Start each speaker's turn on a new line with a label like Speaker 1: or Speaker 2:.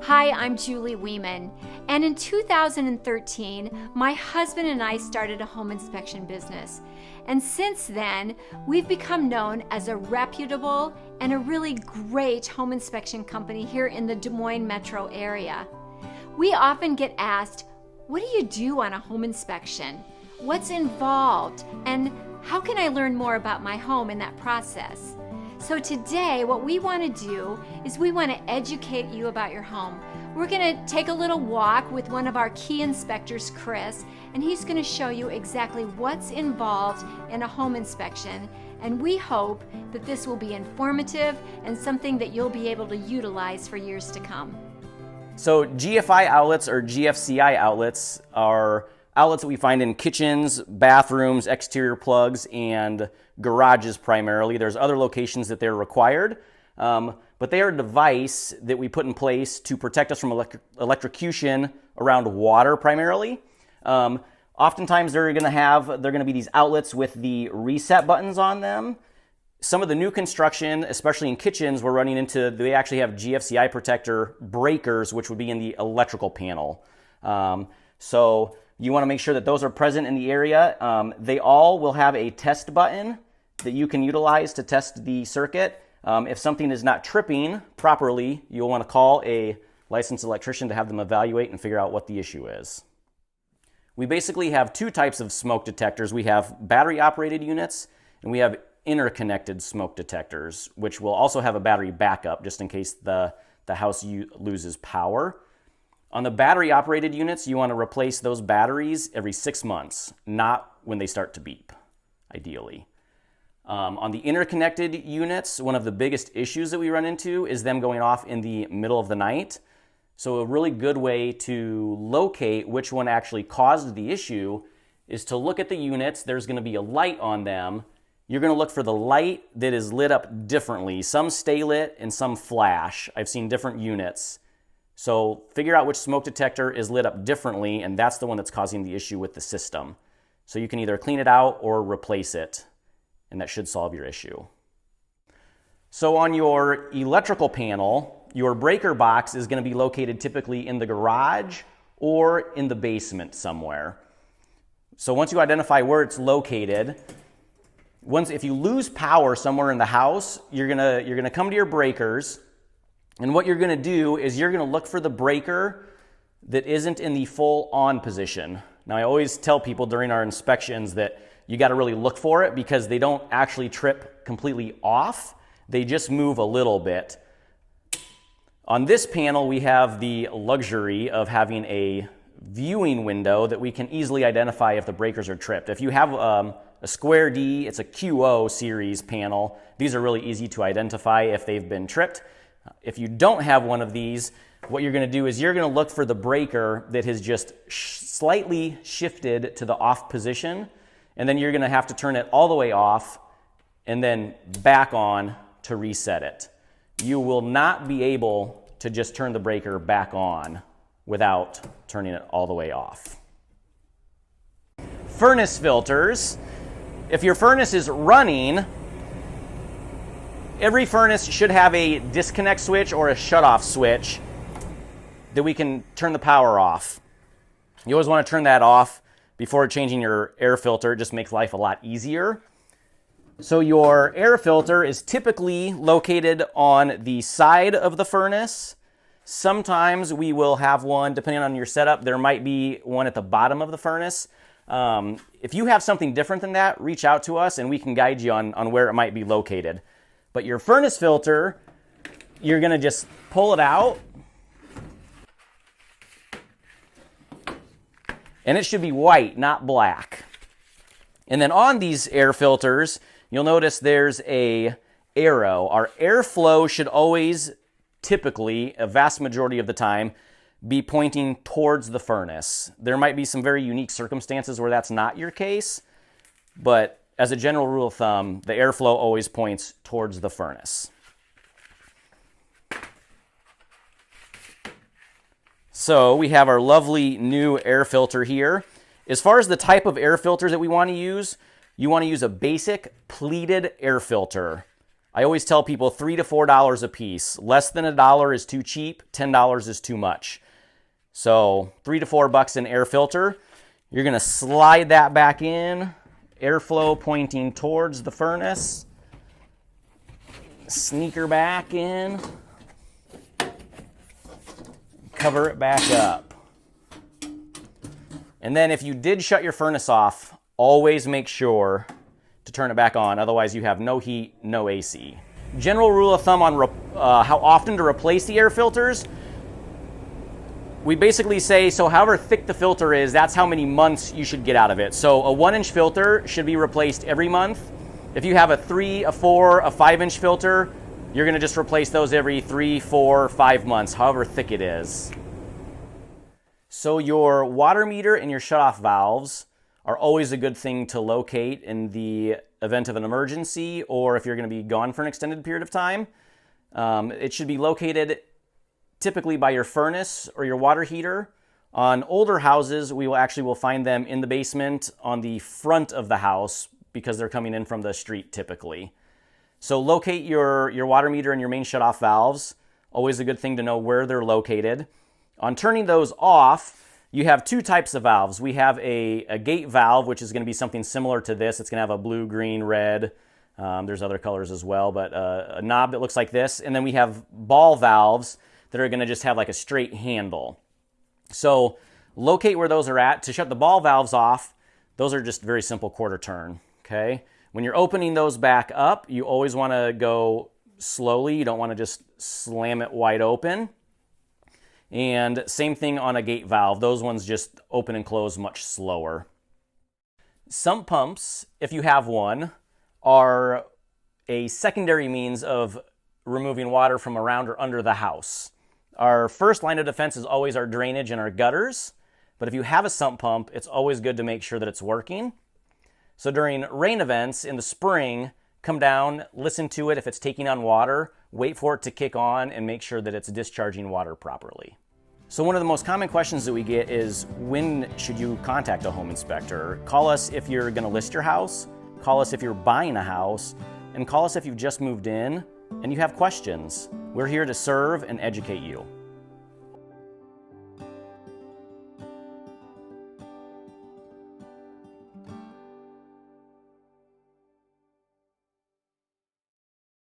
Speaker 1: Hi, I'm Julie Weeman, and in 2013, my husband and I started a home inspection business. And since then, we've become known as a reputable and a really great home inspection company here in the Des Moines metro area. We often get asked, what do you do on a home inspection? What's involved? And how can I learn more about my home in that process? So today, what we want to do is we want to educate you about your home. We're going to take a little walk with one of our key inspectors, Chris, and he's going to show you exactly what's involved in a home inspection. And we hope that this will be informative and something that you'll be able to utilize for years to come.
Speaker 2: So GFI outlets or GFCI outlets are outlets that we find in kitchens, bathrooms, exterior plugs, and garages primarily. There's other locations that they're required, but they are a device that we put in place to protect us from electrocution around water primarily. Oftentimes they're going to be these outlets with the reset buttons on them. Some of the new construction, especially in kitchens, we're running into, they actually have GFCI protector breakers, which would be in the electrical panel. So you want to make sure that those are present in the area. They all will have a test button that you can utilize to test the circuit. If something is not tripping properly, you'll want to call a licensed electrician to have them evaluate and figure out what the issue is. We basically have two types of smoke detectors. We have battery operated units and we have interconnected smoke detectors, which will also have a battery backup just in case the house loses power. On the battery operated units, you want to replace those batteries every 6 months, not when they start to beep, ideally. On the interconnected units, one of the biggest issues that we run into is them going off in the middle of the night. So a really good way to locate which one actually caused the issue is to look at the units. There's going to be a light on them. You're going to look for the light that is lit up differently. Some stay lit and some flash. I've seen different units. So figure out which smoke detector is lit up differently, and that's the one that's causing the issue with the system. So you can either clean it out or replace it, and that should solve your issue. So on your electrical panel, your breaker box is going to be located typically in the garage or in the basement somewhere. So once you identify where it's located, if you lose power somewhere in the house, you're gonna come to your breakers, and what you're gonna do is you're gonna look for the breaker that isn't in the full on position. Now, I always tell people during our inspections that you got to really look for it because they don't actually trip completely off. They just move a little bit. On this panel, we have the luxury of having a viewing window that we can easily identify if the breakers are tripped. If you have a Square D, it's a QO series panel. These are really easy to identify if they've been tripped. If you don't have one of these, what you're going to do is you're going to look for the breaker that has just slightly shifted to the off position, and then you're going to have to turn it all the way off and then back on to reset it. You will not be able to just turn the breaker back on without turning it all the way off. Furnace filters. If your furnace is running, every furnace should have a disconnect switch or a shutoff switch that we can turn the power off. You always want to turn that off before changing your air filter. It just makes life a lot easier. So your air filter is typically located on the side of the furnace. Sometimes we will have one, depending on your setup, there might be one at the bottom of the furnace. If you have something different than that, reach out to us and we can guide you on where it might be located. But your furnace filter, you're going to just pull it out. And it should be white, not black. And then on these air filters, you'll notice there's a arrow. Our airflow should always, typically, a vast majority of the time, be pointing towards the furnace. There might be some very unique circumstances where that's not your case, but as a general rule of thumb, the airflow always points towards the furnace. So we have our lovely new air filter here. As far as the type of air filter that we want to use, you want to use a basic pleated air filter. I always tell people $3 to $4 a piece. Less than $1 is too cheap, $10 is too much. So $3 to $4 an air filter. You're gonna slide that back in, airflow pointing towards the furnace. Sneak her back in, cover it back up. And then if you did shut your furnace off, always make sure to turn it back on, otherwise you have no heat, no AC. General rule of thumb on how often to replace the air filters, we basically say, so however thick the filter is, that's how many months you should get out of it. So a 1-inch filter should be replaced every month. If you have a 3, a 4, a 5-inch filter, you're gonna just replace those every 3, 4, 5 months, however thick it is. So your water meter and your shutoff valves are always a good thing to locate in the event of an emergency, or if you're going to be gone for an extended period of time. It should be located typically by your furnace or your water heater. On older houses, we will find them in the basement on the front of the house because they're coming in from the street typically. So locate your water meter and your main shutoff valves. Always a good thing to know where they're located. On turning those off, you have two types of valves. We have a gate valve, which is going to be something similar to this. It's going to have a blue, green, red. There's other colors as well, but a knob that looks like this. And then we have ball valves that are going to just have like a straight handle. So locate where those are at. To shut the ball valves off, those are just very simple quarter turn, okay? When you're opening those back up, you always want to go slowly. You don't want to just slam it wide open. And same thing on a gate valve. Those ones just open and close much slower. Sump pumps, if you have one, are a secondary means of removing water from around or under the house. Our first line of defense is always our drainage and our gutters. But if you have a sump pump, it's always good to make sure that it's working. So during rain events in the spring, come down, listen to it. If it's taking on water, wait for it to kick on and make sure that it's discharging water properly. So one of the most common questions that we get is, when should you contact a home inspector? Call us if you're going to list your house, call us if you're buying a house, and call us if you've just moved in and you have questions. We're here to serve and educate you.